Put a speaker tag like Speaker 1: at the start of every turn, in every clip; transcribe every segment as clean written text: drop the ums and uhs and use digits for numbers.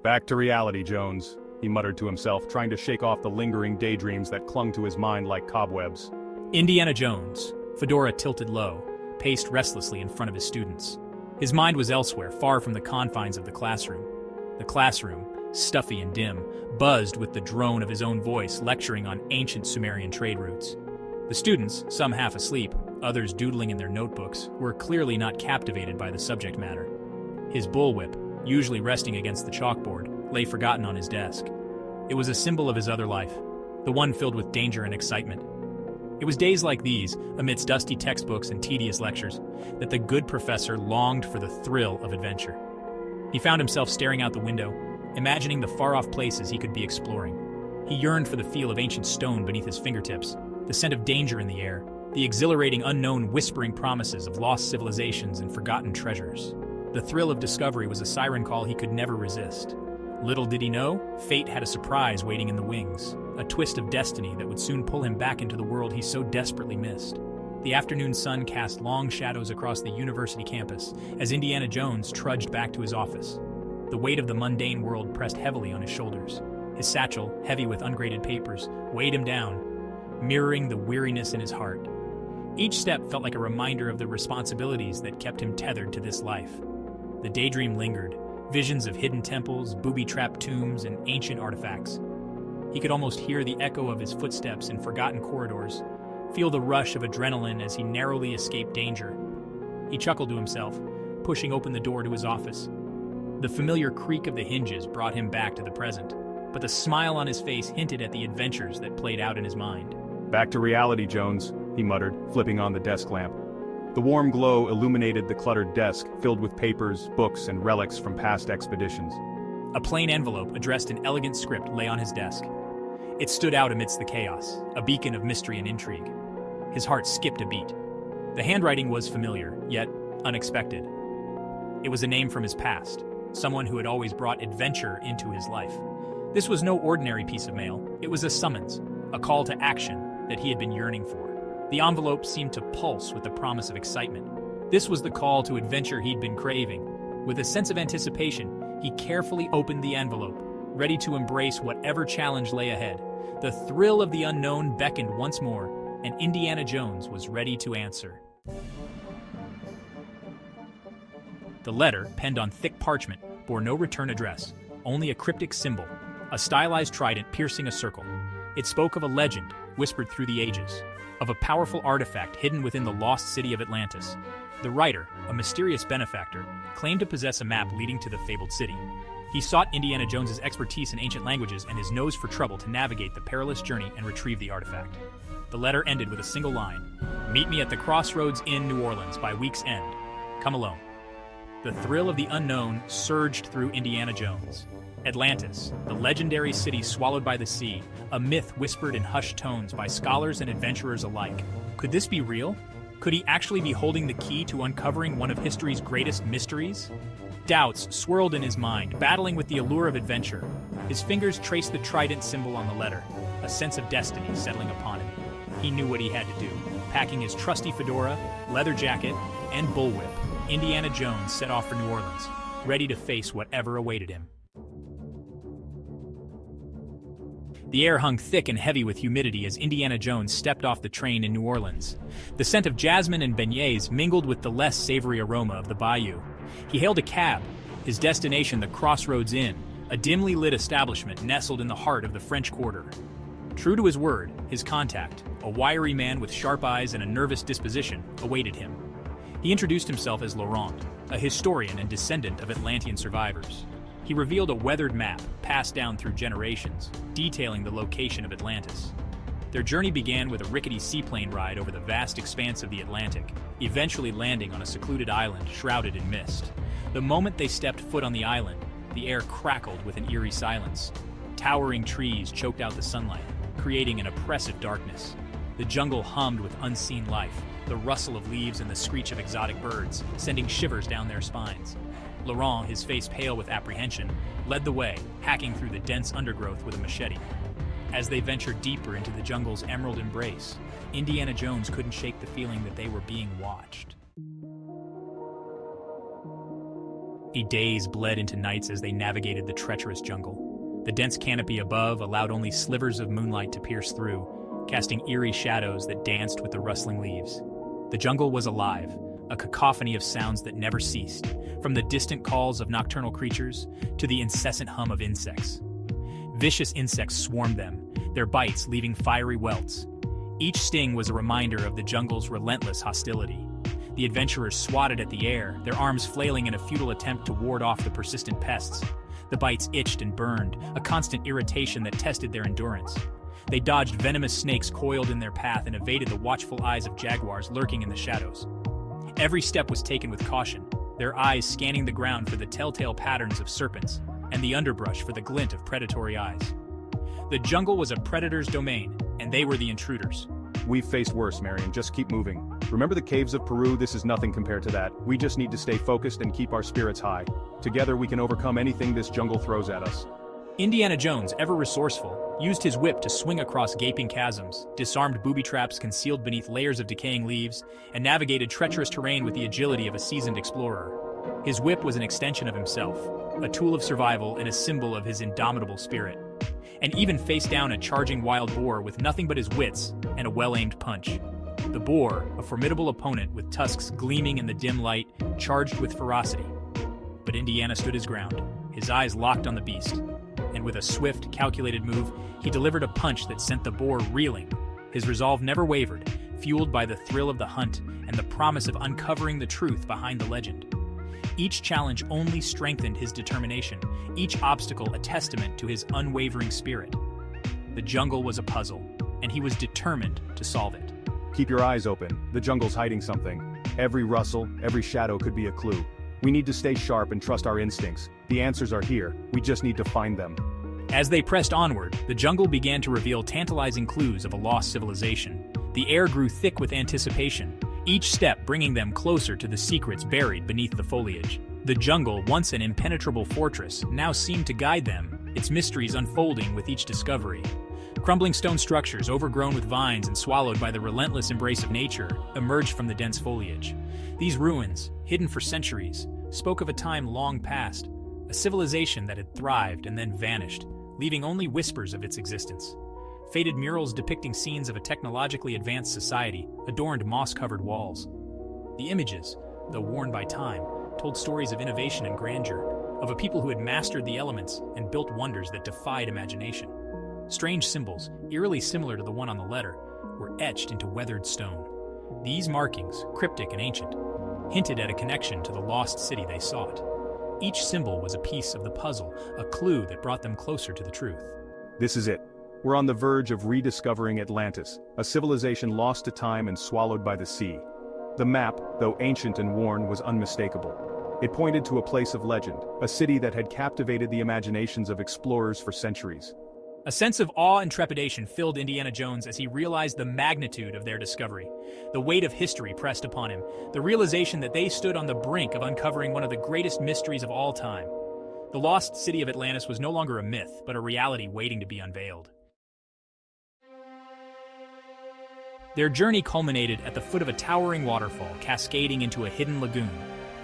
Speaker 1: Back to reality, Jones, he muttered to himself, trying to shake off the lingering daydreams that clung to his mind like cobwebs.
Speaker 2: Indiana Jones, fedora tilted low, paced restlessly in front of his students. His mind was elsewhere, far from the confines of the classroom. The classroom, stuffy and dim, buzzed with the drone of his own voice lecturing on ancient Sumerian trade routes. The students, some half asleep, others doodling in their notebooks, were clearly not captivated by the subject matter. His bullwhip, usually resting against the chalkboard, lay forgotten on his desk. It was a symbol of his other life, the one filled with danger and excitement. It was days like these, amidst dusty textbooks and tedious lectures, that the good professor longed for the thrill of adventure. He found himself staring out the window, imagining the far-off places he could be exploring. He yearned for the feel of ancient stone beneath his fingertips, the scent of danger in the air, the exhilarating unknown whispering promises of lost civilizations and forgotten treasures. The thrill of discovery was a siren call he could never resist. Little did he know, fate had a surprise waiting in the wings, a twist of destiny that would soon pull him back into the world he so desperately missed. The afternoon sun cast long shadows across the university campus as Indiana Jones trudged back to his office. The weight of the mundane world pressed heavily on his shoulders. His satchel, heavy with ungraded papers, weighed him down, mirroring the weariness in his heart. Each step felt like a reminder of the responsibilities that kept him tethered to this life. The daydream lingered, visions of hidden temples, booby-trapped tombs, and ancient artifacts. He could almost hear the echo of his footsteps in forgotten corridors, feel the rush of adrenaline as he narrowly escaped danger. He chuckled to himself, pushing open the door to his office. The familiar creak of the hinges brought him back to the present, but the smile on his face hinted at the adventures that played out in his mind.
Speaker 1: Back to reality, Jones, he muttered, flipping on the desk lamp. The warm glow illuminated the cluttered desk, filled with papers, books, and relics from past expeditions.
Speaker 2: A plain envelope addressed in elegant script lay on his desk. It stood out amidst the chaos, a beacon of mystery and intrigue. His heart skipped a beat. The handwriting was familiar, yet unexpected. It was a name from his past, someone who had always brought adventure into his life. This was no ordinary piece of mail. It was a summons, a call to action that he had been yearning for. The envelope seemed to pulse with the promise of excitement. This was the call to adventure he'd been craving. With a sense of anticipation, he carefully opened the envelope, ready to embrace whatever challenge lay ahead. The thrill of the unknown beckoned once more, and Indiana Jones was ready to answer. The letter, penned on thick parchment, bore no return address, only a cryptic symbol, a stylized trident piercing a circle. It spoke of a legend, whispered through the ages, of a powerful artifact hidden within the lost city of Atlantis. The writer, a mysterious benefactor, claimed to possess a map leading to the fabled city. He sought Indiana Jones's expertise in ancient languages and his nose for trouble to navigate the perilous journey and retrieve the artifact. The letter ended with a single line: "Meet me at the Crossroads Inn, New Orleans, by week's end. Come alone." The thrill of the unknown surged through Indiana Jones. Atlantis, the legendary city swallowed by the sea, a myth whispered in hushed tones by scholars and adventurers alike. Could this be real? Could he actually be holding the key to uncovering one of history's greatest mysteries? Doubts swirled in his mind, battling with the allure of adventure. His fingers traced the trident symbol on the letter, a sense of destiny settling upon him. He knew what he had to do. Packing his trusty fedora, leather jacket, and bullwhip, Indiana Jones set off for New Orleans, ready to face whatever awaited him. The air hung thick and heavy with humidity as Indiana Jones stepped off the train in New Orleans. The scent of jasmine and beignets mingled with the less savory aroma of the bayou. He hailed a cab, his destination the Crossroads Inn, a dimly lit establishment nestled in the heart of the French Quarter. True to his word, his contact, a wiry man with sharp eyes and a nervous disposition, awaited him. He introduced himself as Laurent, a historian and descendant of Atlantean survivors. He revealed a weathered map, passed down through generations, detailing the location of Atlantis. Their journey began with a rickety seaplane ride over the vast expanse of the Atlantic, eventually landing on a secluded island shrouded in mist. The moment they stepped foot on the island, the air crackled with an eerie silence. Towering trees choked out the sunlight, creating an oppressive darkness. The jungle hummed with unseen life, the rustle of leaves and the screech of exotic birds, sending shivers down their spines. Laurent, his face pale with apprehension, led the way, hacking through the dense undergrowth with a machete. As they ventured deeper into the jungle's emerald embrace, Indiana Jones couldn't shake the feeling that they were being watched. Days bled into nights as they navigated the treacherous jungle. The dense canopy above allowed only slivers of moonlight to pierce through, casting eerie shadows that danced with the rustling leaves. The jungle was alive, a cacophony of sounds that never ceased, from the distant calls of nocturnal creatures to the incessant hum of insects. Vicious insects swarmed them, their bites leaving fiery welts. Each sting was a reminder of the jungle's relentless hostility. The adventurers swatted at the air, their arms flailing in a futile attempt to ward off the persistent pests. The bites itched and burned, a constant irritation that tested their endurance. They dodged venomous snakes coiled in their path and evaded the watchful eyes of jaguars lurking in the shadows. Every step was taken with caution, their eyes scanning the ground for the telltale patterns of serpents, and the underbrush for the glint of predatory eyes. The jungle was a predator's domain, and they were the intruders.
Speaker 1: We've faced worse, Marion. Just keep moving. Remember the caves of Peru? This is nothing compared to that. We just need to stay focused and keep our spirits high. Together we can overcome anything this jungle throws at us.
Speaker 2: Indiana Jones, ever resourceful, used his whip to swing across gaping chasms, disarmed booby traps concealed beneath layers of decaying leaves, and navigated treacherous terrain with the agility of a seasoned explorer. His whip was an extension of himself, a tool of survival and a symbol of his indomitable spirit. And even faced down a charging wild boar with nothing but his wits and a well-aimed punch. The boar, a formidable opponent with tusks gleaming in the dim light, charged with ferocity. But Indiana stood his ground, his eyes locked on the beast. And with a swift, calculated move, he delivered a punch that sent the boar reeling. His resolve never wavered, fueled by the thrill of the hunt and the promise of uncovering the truth behind the legend. Each challenge only strengthened his determination, each obstacle a testament to his unwavering spirit. The jungle was a puzzle, and he was determined to solve it.
Speaker 1: Keep your eyes open. The jungle's hiding something. Every rustle, every shadow could be a clue. We need to stay sharp and trust our instincts. The answers are here. We just need to find them.
Speaker 2: As they pressed onward, the jungle began to reveal tantalizing clues of a lost civilization. The air grew thick with anticipation, each step bringing them closer to the secrets buried beneath the foliage. The jungle, once an impenetrable fortress, now seemed to guide them, its mysteries unfolding with each discovery. Crumbling stone structures, overgrown with vines and swallowed by the relentless embrace of nature, emerged from the dense foliage. These ruins, hidden for centuries, spoke of a time long past, a civilization that had thrived and then vanished, leaving only whispers of its existence. Faded murals depicting scenes of a technologically advanced society adorned moss-covered walls. The images, though worn by time, told stories of innovation and grandeur, of a people who had mastered the elements and built wonders that defied imagination. Strange symbols, eerily similar to the one on the letter, were etched into weathered stone. These markings, cryptic and ancient, hinted at a connection to the lost city they sought. Each symbol was a piece of the puzzle, a clue that brought them closer to the truth.
Speaker 1: This is it. We're on the verge of rediscovering Atlantis, a civilization lost to time and swallowed by the sea. The map, though ancient and worn, was unmistakable. It pointed to a place of legend, a city that had captivated the imaginations of explorers for centuries.
Speaker 2: A sense of awe and trepidation filled Indiana Jones as he realized the magnitude of their discovery. The weight of history pressed upon him, the realization that they stood on the brink of uncovering one of the greatest mysteries of all time. The lost city of Atlantis was no longer a myth, but a reality waiting to be unveiled. Their journey culminated at the foot of a towering waterfall cascading into a hidden lagoon.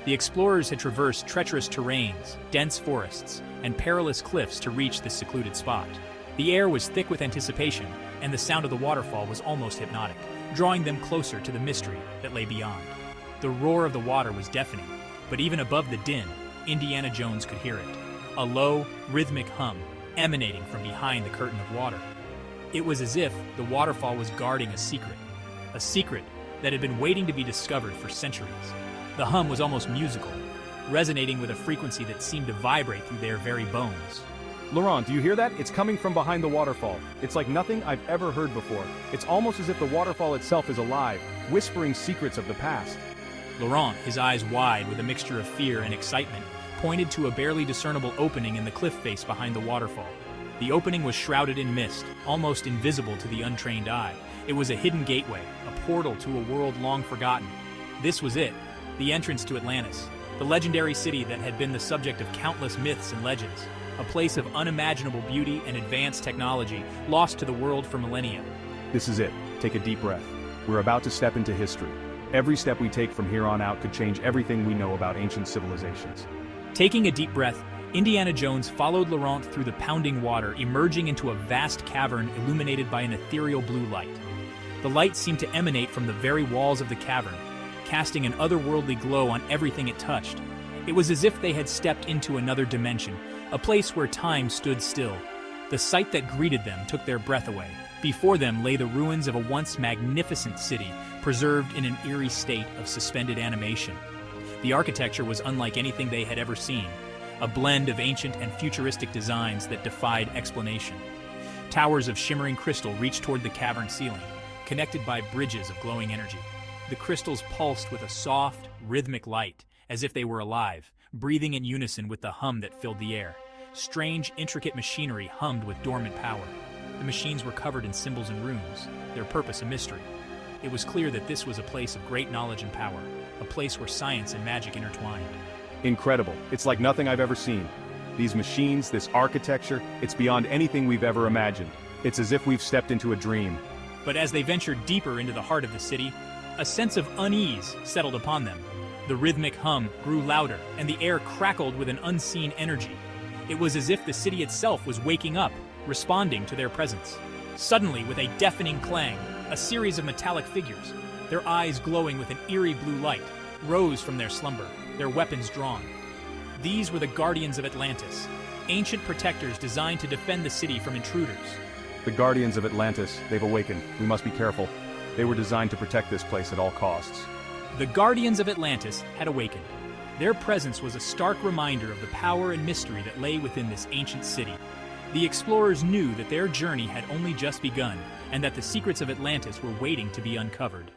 Speaker 2: The explorers had traversed treacherous terrains, dense forests, and perilous cliffs to reach this secluded spot. The air was thick with anticipation, and the sound of the waterfall was almost hypnotic, drawing them closer to the mystery that lay beyond. The roar of the water was deafening, but even above the din, Indiana Jones could hear it. A low, rhythmic hum emanating from behind the curtain of water. It was as if the waterfall was guarding a secret that had been waiting to be discovered for centuries. The hum was almost musical, resonating with a frequency that seemed to vibrate through their very bones.
Speaker 1: Laurent, do you hear that? It's coming from behind the waterfall. It's like nothing I've ever heard before. It's almost as if the waterfall itself is alive, whispering secrets of the past.
Speaker 2: Laurent, his eyes wide with a mixture of fear and excitement, pointed to a barely discernible opening in the cliff face behind the waterfall. The opening was shrouded in mist, almost invisible to the untrained eye. It was a hidden gateway, a portal to a world long forgotten. This was it, the entrance to Atlantis, the legendary city that had been the subject of countless myths and legends, a place of unimaginable beauty and advanced technology lost to the world for millennia.
Speaker 1: This is it. Take a deep breath. We're about to step into history. Every step we take from here on out could change everything we know about ancient civilizations.
Speaker 2: Taking a deep breath, Indiana Jones followed Laurent through the pounding water, emerging into a vast cavern illuminated by an ethereal blue light. The light seemed to emanate from the very walls of the cavern, casting an otherworldly glow on everything it touched. It was as if they had stepped into another dimension, a place where time stood still. The sight that greeted them took their breath away. Before them lay the ruins of a once magnificent city, preserved in an eerie state of suspended animation. The architecture was unlike anything they had ever seen, a blend of ancient and futuristic designs that defied explanation. Towers of shimmering crystal reached toward the cavern ceiling, connected by bridges of glowing energy. The crystals pulsed with a soft, rhythmic light, as if they were alive, breathing in unison with the hum that filled the air. Strange, intricate machinery hummed with dormant power. The machines were covered in symbols and runes, their purpose a mystery. It was clear that this was a place of great knowledge and power, a place where science and magic intertwined.
Speaker 1: Incredible. It's like nothing I've ever seen. These machines, this architecture, it's beyond anything we've ever imagined. It's as if we've stepped into a dream.
Speaker 2: But as they ventured deeper into the heart of the city, a sense of unease settled upon them. The rhythmic hum grew louder, and the air crackled with an unseen energy. It was as if the city itself was waking up, responding to their presence. Suddenly, with a deafening clang, a series of metallic figures, their eyes glowing with an eerie blue light, rose from their slumber, their weapons drawn. These were the Guardians of Atlantis, ancient protectors designed to defend the city from intruders.
Speaker 1: The Guardians of Atlantis, they've awakened. We must be careful. They were designed to protect this place at all costs.
Speaker 2: The Guardians of Atlantis had awakened. Their presence was a stark reminder of the power and mystery that lay within this ancient city. The explorers knew that their journey had only just begun, and that the secrets of Atlantis were waiting to be uncovered.